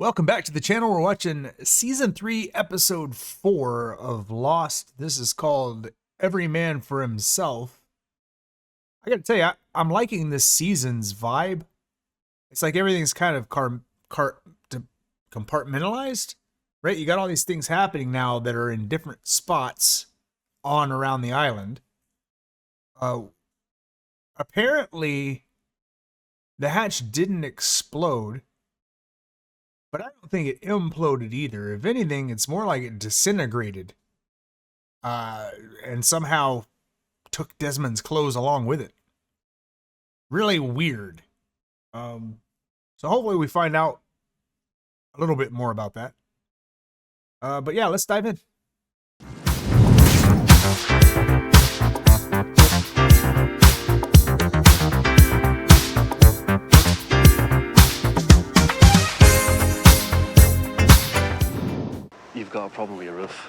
Welcome back to the channel. We're watching Season 3, Episode 4 of Lost. This is called Every Man for Himself. I gotta tell you, I'm liking this season's vibe. It's like everything's kind of compartmentalized, right? You got all these things happening now that are in different spots on around the island. Apparently, the hatch didn't explode. But I don't think it imploded either. If anything, it's more like it disintegrated. And somehow took Desmond's clothes along with it. Really weird. So hopefully we find out a little bit more about that. But yeah, let's dive in. You've got a problem with your roof.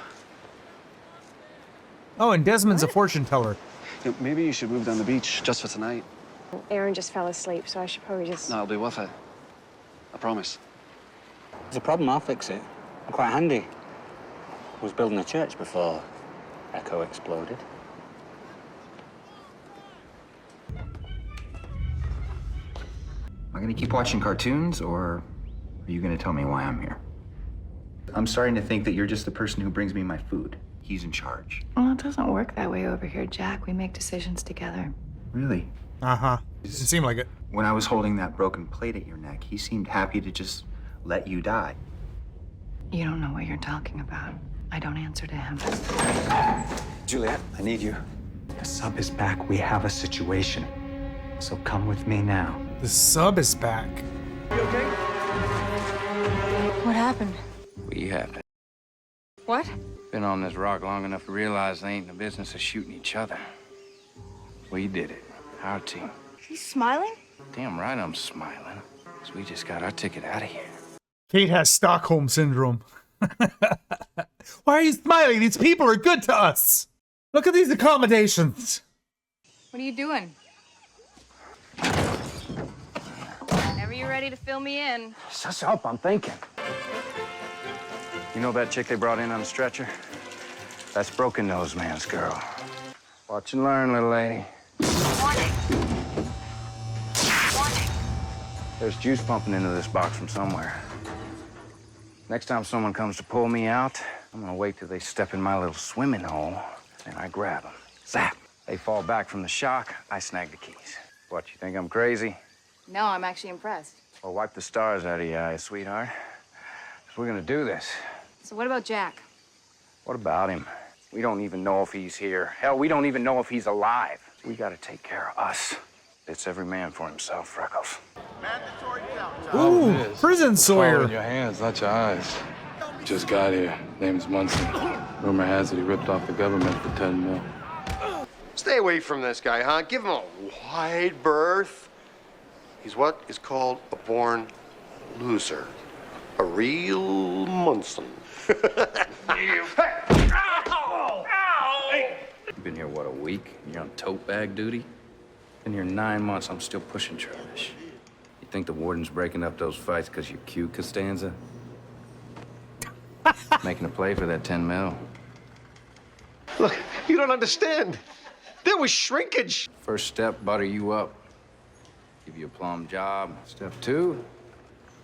Oh, and Desmond's a fortune teller. Maybe you should move down the beach just for tonight. Aaron just fell asleep, so I should probably just... No, it'll be worth it. I promise. There's a problem, I'll fix it. I'm quite handy. I was building a church before Echo exploded. Am I gonna keep watching cartoons, or are you gonna tell me why I'm here? I'm starting to think that you're just the person who brings me my food. He's in charge. Well, it doesn't work that way over here, Jack. We make decisions together. Really? Uh-huh. It seemed like it. When I was holding that broken plate at your neck, he seemed happy to just let you die. You don't know what you're talking about. I don't answer to him. Juliet, I need you. The sub is back. We have a situation. So come with me now. The sub is back. What happened? We have it. What? Been on this rock long enough to realize they ain't in the business of shooting each other. We did it. Our team. He's smiling? Damn right I'm smiling. So we just got our ticket out of here. Kate has Stockholm Syndrome. Why are you smiling? These people are good to us. Look at these accommodations. What are you doing? Whenever you're ready to fill me in. Suss up, I'm thinking. You know that chick they brought in on the stretcher? That's Broken Nose Man's girl. Watch and learn, little lady. Warning. Warning. There's juice pumping into this box from somewhere. Next time someone comes to pull me out, I'm gonna wait till they step in my little swimming hole, and I grab them. Zap! They fall back from the shock, I snag the keys. What, you think I'm crazy? No, I'm actually impressed. Well, wipe the stars out of your eyes, sweetheart. 'Cause we're gonna do this. So what about Jack? What about him? We don't even know if he's here. Hell, we don't even know if he's alive. We gotta take care of us. It's every man for himself, Freckles. Ooh, prison Sawyer. In your hands, not your eyes. Just got here. Name's Munson. Rumor has it he ripped off the government for 10 mil. Stay away from this guy, huh? Give him a wide berth. He's what is called a born loser. A real Munson. You've been here, what, a week? You're on tote bag duty? Been here 9 months, I'm still pushing trash. You think the warden's breaking up those fights because you're cute, Costanza? Making a play for that 10 mil. Look, you don't understand. There was shrinkage. First step, butter you up. Give you a plum job. Step 2,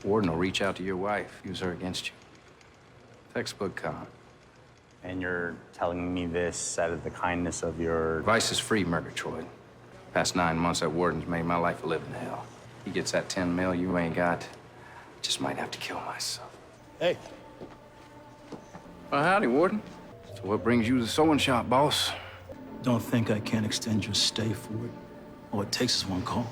warden will reach out to your wife, use her against you. Textbook con. And you're telling me this out of the kindness of your... Advice is free, Murgatroyd. Past 9 months, that warden's made my life a living hell. He gets that 10 mil you ain't got. Just might have to kill myself. Hey. Well, howdy, warden. So what brings you to the sewing shop, boss? Don't think I can't extend your stay for it. All it takes is one call.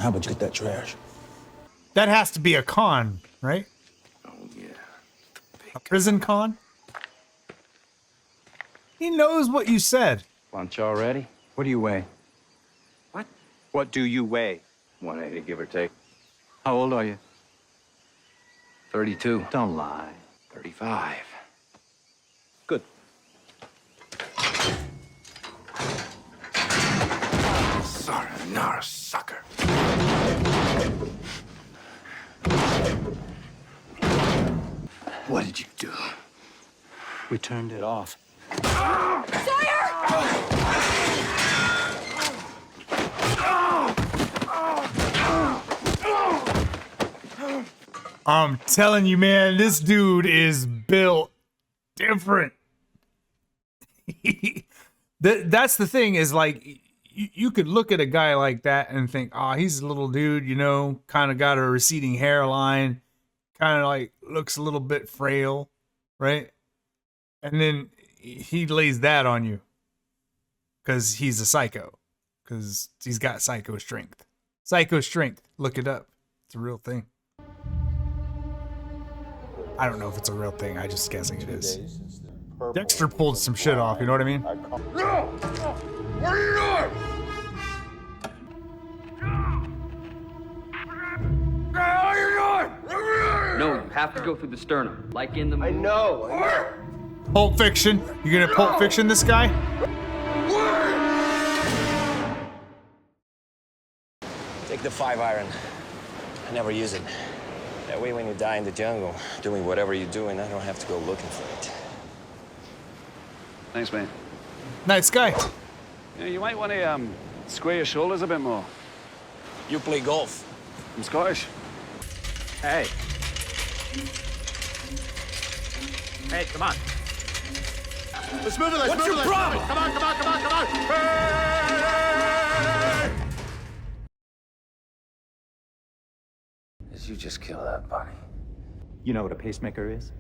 How about you get that trash? That has to be a con, right? Oh, yeah. A prison con? He knows what you said. Lunch already? What do you weigh? What? What do you weigh? 180, give or take. How old are you? 32. Don't lie. 35. Good. Sayonara, sucker. What did you do? We turned it off. I'm telling you, man, this dude is built different. That's the thing is like, you could look at a guy like that and think, oh, he's a little dude, you know, kind of got a receding hairline, kind of like looks a little bit frail, right? And then he lays that on you because he's a psycho, because he's got psycho strength. Psycho strength, look it up. It's a real thing. I don't know if it's a real thing. I'm just guessing it is. Dexter pulled some shit off, you know what I mean? No! What are you doing? What the hell are you doing? No, you have to go through the sternum, like in the movie. I know. Pulp Fiction. You're gonna Pulp Fiction this guy? Take the 5-iron. I never use it. That way when you die in the jungle, doing whatever you're doing, I don't have to go looking for it. Thanks, mate. Nice guy. Yeah, you might want to square your shoulders a bit more. You play golf. I'm Scottish. Hey. Hey, come on. Let's move it, let's What's move your it. problem? Come on, come on, come on, come on. Hey! Did you just kill that bunny? You know what a pacemaker is?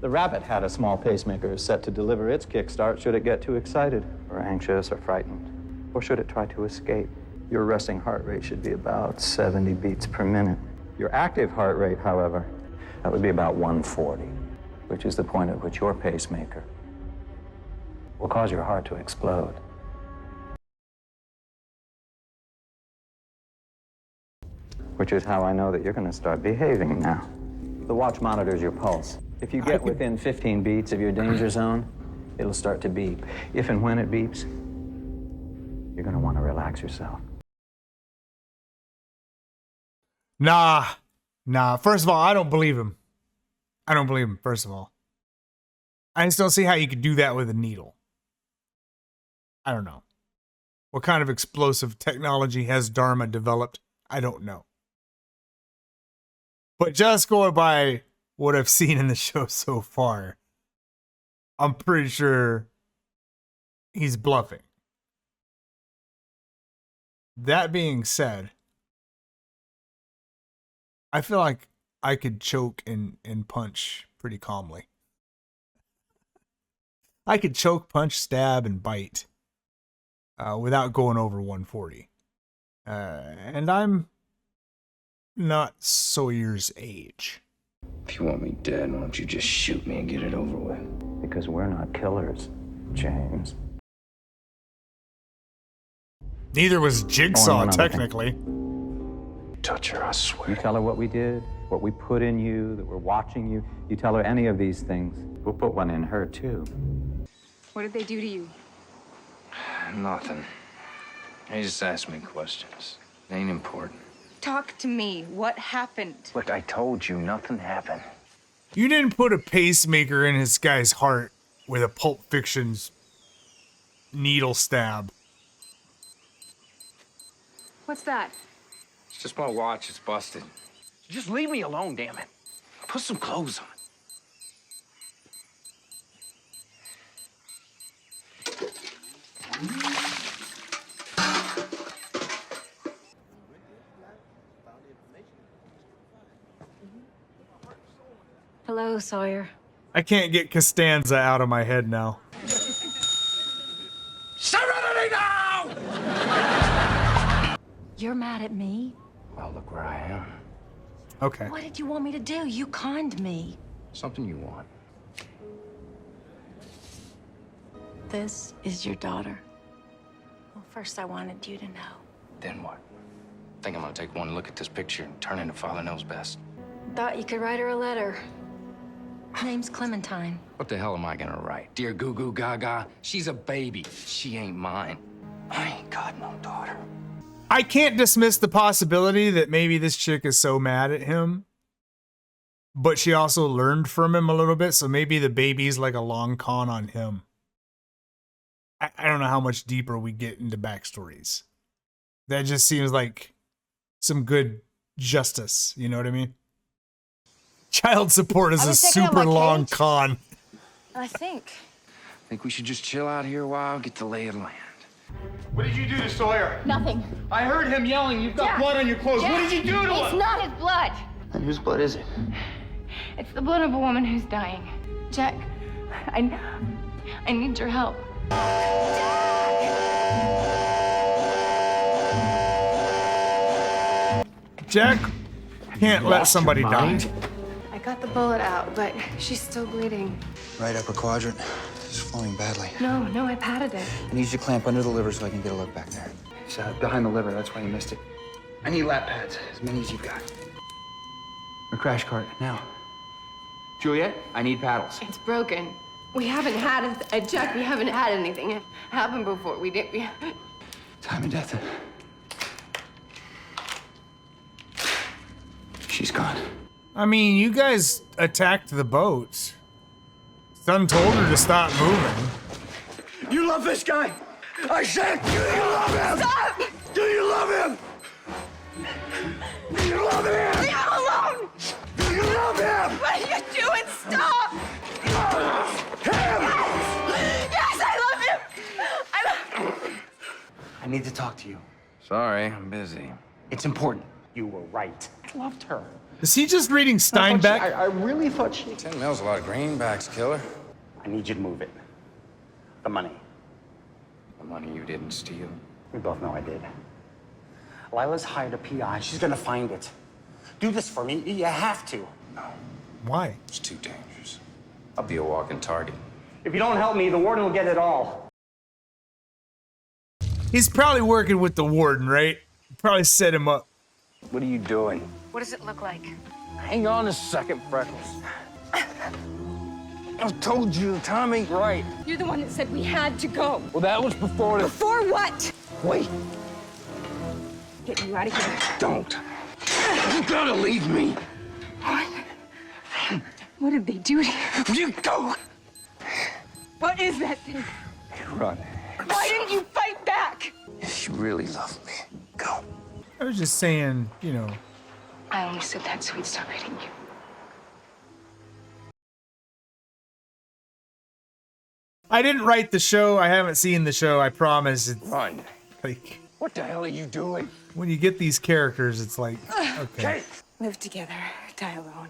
The rabbit had a small pacemaker set to deliver its kickstart should it get too excited, or anxious, or frightened, or should it try to escape. Your resting heart rate should be about 70 beats per minute. Your active heart rate, however, that would be about 140, which is the point at which your pacemaker will cause your heart to explode. Which is how I know that you're going to start behaving now. The watch monitors your pulse. If you get within 15 beats of your danger zone, it'll start to beep. If and when it beeps, you're going to want to relax yourself. Nah. First of all, I don't believe him. First of all. I just don't see how you could do that with a needle. I don't know. What kind of explosive technology has Dharma developed? I don't know. But just going by what I've seen in the show so far, I'm pretty sure he's bluffing. That being said, I feel like I could choke and punch pretty calmly. I could choke, punch, stab, and bite without going over 140. And I'm not Sawyer's age. If you want me dead, why don't you just shoot me and get it over with? Because we're not killers, James. Neither was Jigsaw, another technically. Touch her, I swear. You tell her what we did, what we put in you, that we're watching you. You tell her any of these things, we'll put one in her, too. What did they do to you? Nothing. They just ask me questions. It ain't important. Talk to me. What happened? Look, I told you, nothing happened. You didn't put a pacemaker in this guy's heart with a Pulp Fiction's needle stab. What's that? It's just my watch, it's busted. Just leave me alone, damn it. Put some clothes on. Hello, Sawyer. I can't get Costanza out of my head now. Serenity now! You're mad at me? Well, look where I am. Okay. What did you want me to do? You conned me. Something you want. This is your daughter. Well, first I wanted you to know. Then what? Think I'm gonna take one look at this picture and turn into Father Knows Best. Thought you could write her a letter. Name's Clementine. What the hell am I gonna write? Dear Goo Goo Gaga, she's a baby. She ain't mine. I ain't got no daughter. I can't dismiss the possibility that maybe this chick is so mad at him but she also learned from him a little bit. So maybe the baby's like a long con on him. I don't know how much deeper we get into backstories. That just seems like some good justice. You know what I mean? Child support is a super long con. I think we should just chill out here a while, get the lay of the land. What did you do to Sawyer? nothing. I heard him yelling, you've got blood on your clothes. Jack, What did you do to him? It's not his blood. And whose blood is it? It's the blood of a woman who's dying. Jack, I need your help. Jack can't let somebody die. I got the bullet out, but she's still bleeding. Right upper quadrant. It's flowing badly. No, I patted it. I need you to clamp under the liver so I can get a look back there. It's behind the liver, that's why you missed it. I need lap pads, as many as you've got. A crash cart, now. Juliet, I need paddles. It's broken. We haven't had Jack, we haven't had anything happen before. We didn't. Time and death. She's gone. I mean, you guys attacked the boat. Son told her to stop moving. You love this guy? I said, do you love him? Stop! Do you love him? Do you love him? Leave him alone! Do you love him? What are you doing? Stop! Him! Yes, I love him! I need to talk to you. Sorry, I'm busy. It's important. You were right. I loved her. Is he just reading Steinbeck? I really thought she... 10 mil's a lot of greenbacks, killer. I need you to move it. The money. The money you didn't steal. We both know I did. Lila's hired a PI. She's gonna find it. Do this for me. You have to. No, Why? it's too dangerous. I'll be a walking target. If you don't help me, the warden will get it all. He's probably working with the warden, right? Probably set him up. What are you doing? What does it look like? Hang on a second, Freckles. I told you the time ain't right. You're the one that said we had to go. Well, that was before the... Before what? Wait, Get you out of here. don't. You gotta leave me. What? What did they do to you? You go. What is that thing? Run. Why didn't you fight back? If you really love me, go. I was just saying, you know. I only said that so he'd stop hitting you. I didn't write the show. I haven't seen the show. I promise. It's Run. like What the hell are you doing? when you get these characters, it's like, okay. Live together, die alone.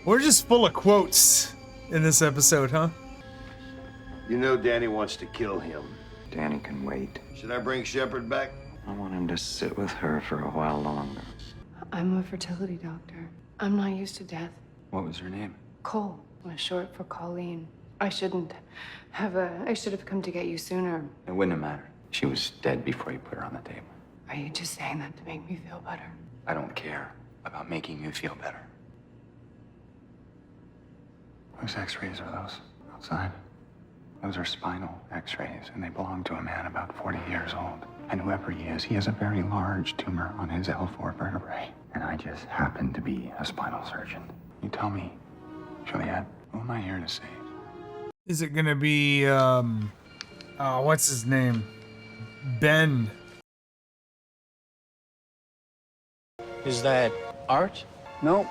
We're just full of quotes in this episode, huh? You know Danny wants to kill him. Danny can wait. Should I bring Shepard back? I want him to sit with her for a while longer. I'm a fertility doctor. I'm not used to death. What was her name? Cole was short for Colleen. I should have come to get you sooner. It wouldn't have mattered. She was dead before you put her on the table. Are you just saying that to make me feel better? I don't care about making you feel better. Whose x-rays are those outside? Those are spinal x-rays, and they belong to a man about 40 years old. And whoever he has a very large tumor on his L4 vertebrae. And I just happen to be a spinal surgeon. You tell me, Juliet, who am I here to save? Is it gonna be what's his name? Ben. Is that art? No,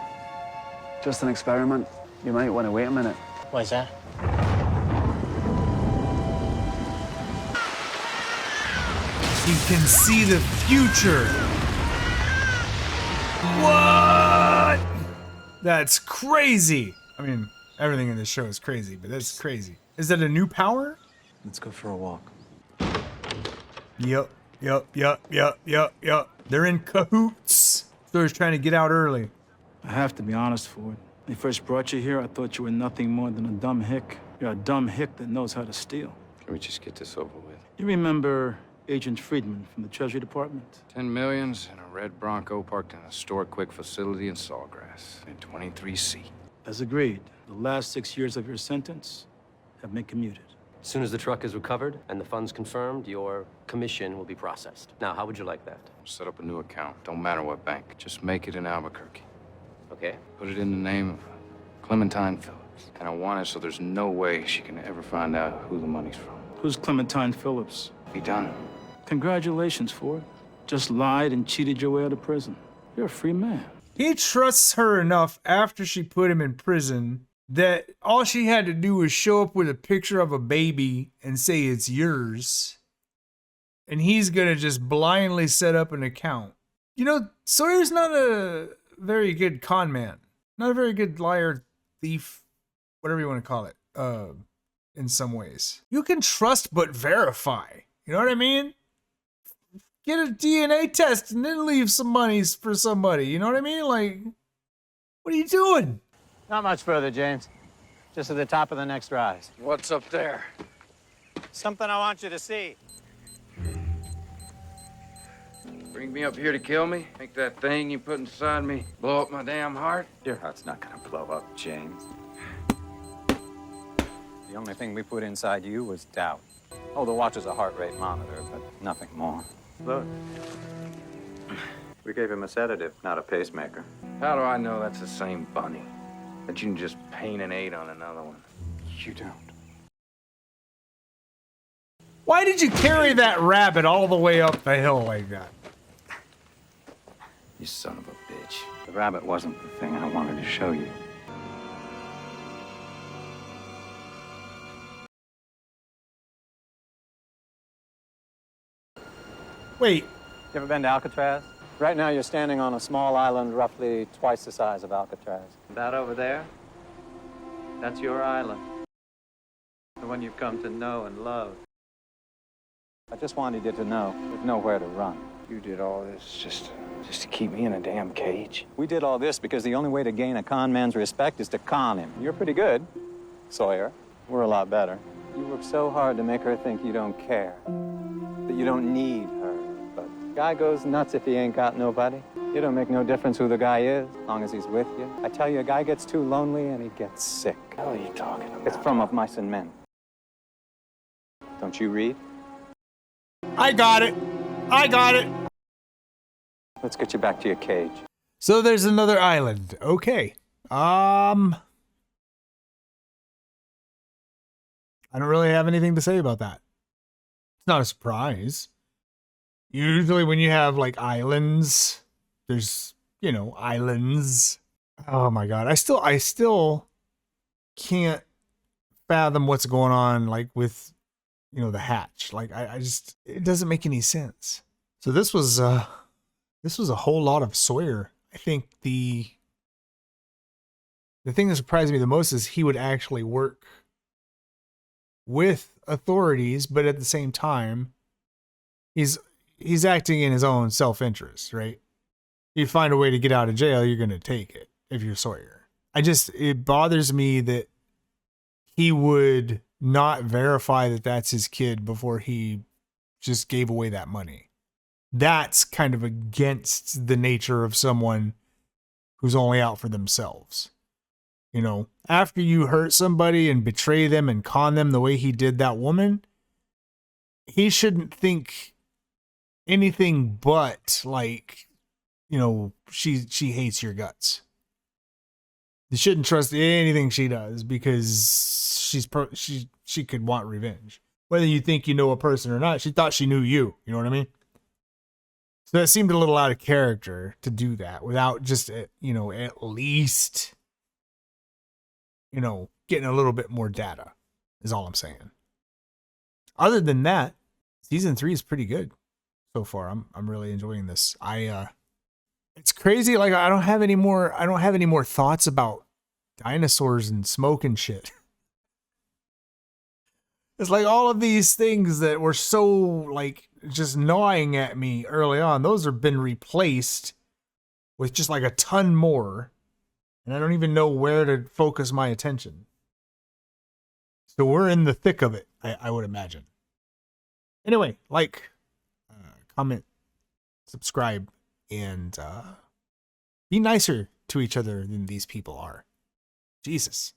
just an experiment. You might want to wait a minute. Why's that? He can see the future. What? That's crazy. I mean, everything in this show is crazy, but that's crazy. Is that a new power? Let's go for a walk. Yup. They're in cahoots. Sawyer's trying to get out early. I have to be honest, Ford. When they first brought you here, I thought you were nothing more than a dumb hick. You're a dumb hick that knows how to steal. Can we just get this over with? You remember Agent Friedman from the Treasury Department? 10 millions and a red Bronco parked in a store-quick facility in Sawgrass in 23C. As agreed, the last 6 years of your sentence have been commuted. As soon as the truck is recovered and the funds confirmed, your commission will be processed. Now, how would you like that? Set up a new account. Don't matter what bank. Just make it in Albuquerque. Okay. Put it in the name of Clementine Phillips. And I want it so there's no way she can ever find out who the money's from. Who's Clementine Phillips? Be done. Congratulations, Ford. Just lied and cheated your way out of prison. You're a free man. He trusts her enough after she put him in prison that all she had to do was show up with a picture of a baby and say it's yours. And he's gonna just blindly set up an account. You know, Sawyer's not a very good con man. Not a very good liar, thief, whatever you want to call it, in some ways. You can trust but verify. You know what I mean? Get a DNA test and then leave some monies for somebody. You know what I mean? Like, what are you doing? Not much further, James. Just at the top of the next rise. What's up there? Something I want you to see. Bring me up here to kill me? Make that thing you put inside me blow up my damn heart? Your heart's not gonna blow up, James. The only thing we put inside you was doubt. Oh, the watch is a heart rate monitor, but nothing more. Look. We gave him a sedative, not a pacemaker. How do I know that's the same bunny? That you can just paint an 8 on another one? You don't. Why did you carry that rabbit all the way up the hill like that? You son of a bitch. The rabbit wasn't the thing I wanted to show you. Wait. You ever been to Alcatraz? Right now you're standing on a small island roughly twice the size of Alcatraz. That over there, that's your island. The one you've come to know and love. I just wanted you to know there's nowhere to run. You did all this just to keep me in a damn cage? We did all this because the only way to gain a con man's respect is to con him. You're pretty good, Sawyer. We're a lot better. You work so hard to make her think you don't care, that you don't need her. But guy goes nuts if he ain't got nobody. It don't make no difference who the guy is, as long as he's with you. I tell you, a guy gets too lonely and he gets sick. What the hell are you talking about? It's from Of Mice and Men. Don't you read? I got it. I got it. Let's get you back to your cage. So there's another island. Okay. I don't really have anything to say about that. It's not a surprise. Usually when you have like islands, there's, you know, islands. Oh my God. I still can't fathom what's going on like with, you know, the hatch. Like I just, it doesn't make any sense. So this was a whole lot of Sawyer. I think the thing that surprised me the most is he would actually work with authorities, but at the same time, he's acting in his own self-interest, right? You find a way to get out of jail, you're going to take it if you're Sawyer. It bothers me that he would not verify that that's his kid before he just gave away that money. That's kind of against the nature of someone who's only out for themselves. You know, after you hurt somebody and betray them and con them the way he did that woman, he shouldn't think anything but like, you know, she hates your guts. You shouldn't trust anything she does because she could want revenge. Whether you think you know a person or not, she thought she knew you. You know what I mean? So that seemed a little out of character to do that without just, you know, at least, you know, getting a little bit more data is all I'm saying. Other than that, season 3 is pretty good so far. I'm really enjoying this. It's crazy. Like I don't have any more thoughts about dinosaurs and smoke and shit. It's like all of these things that were so like just gnawing at me early on, those have been replaced with just like a ton more. And I don't even know where to focus my attention. So we're in the thick of it, I would imagine. Anyway, like, comment, subscribe, and be nicer to each other than these people are. Jesus.